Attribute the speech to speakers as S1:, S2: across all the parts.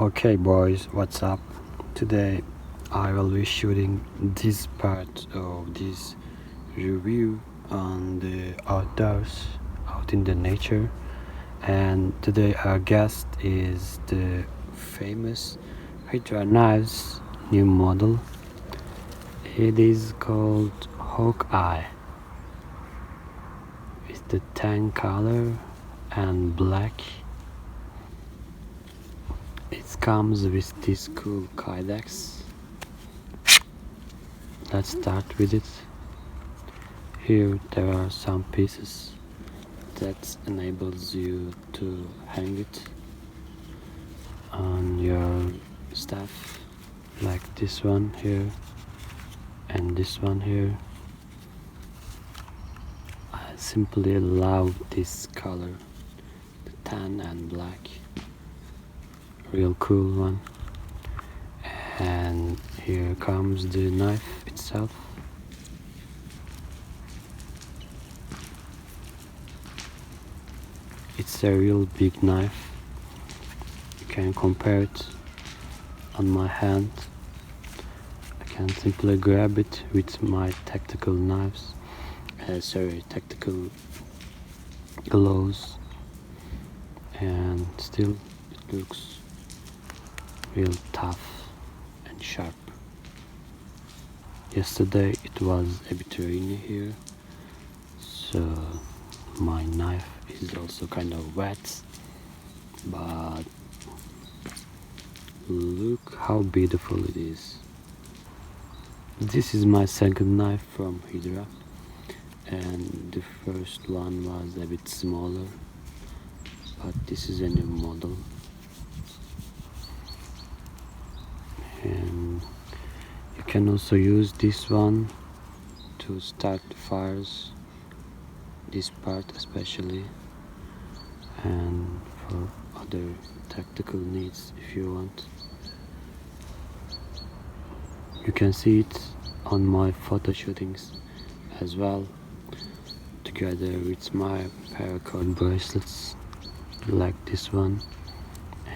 S1: Okay boys, what's up? Today I will be shooting this part of this review on the outdoors, out in the nature. And today our guest is the famous Hydra knives new model. It is called Hawkeye. It's the tan color and black. It comes with this cool kydex. Let's start with it. Here there are some pieces that enables you to hang it on your staff, like this one here and this one here. I simply love this color, the tan and black, real cool one. And here comes the knife itself. It's a real big knife. You can compare it on my hand. I can simply grab it with my tactical knives, tactical gloves, and still it looks real tough and sharp. Yesterday it was a bit rainy here, so my knife is also kind of wet, but look how beautiful it is. This is my second knife from Hydra, and the first one was a bit smaller, but this is a new model. And you can also use this one to start fires, this part especially, and for other tactical needs if you want. You can see it on my photo shootings as well, together with my Paracord bracelets like this one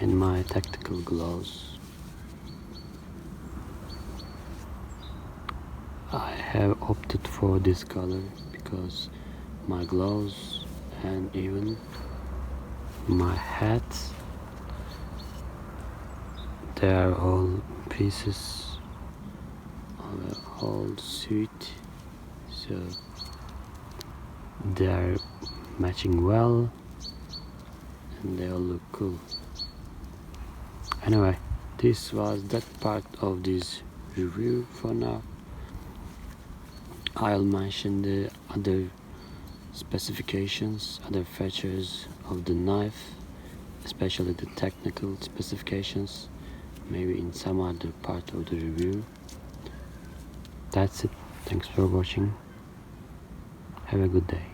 S1: and my tactical gloves. I have opted for this color because my gloves and even my hat, they are all pieces of a whole suit, so they are matching well and they all look cool. Anyway, this was that part of this review for now. I'll mention the other specifications, other features of the knife, especially the technical specifications, maybe in some other part of the review. That's it. Thanks for watching. Have a good day.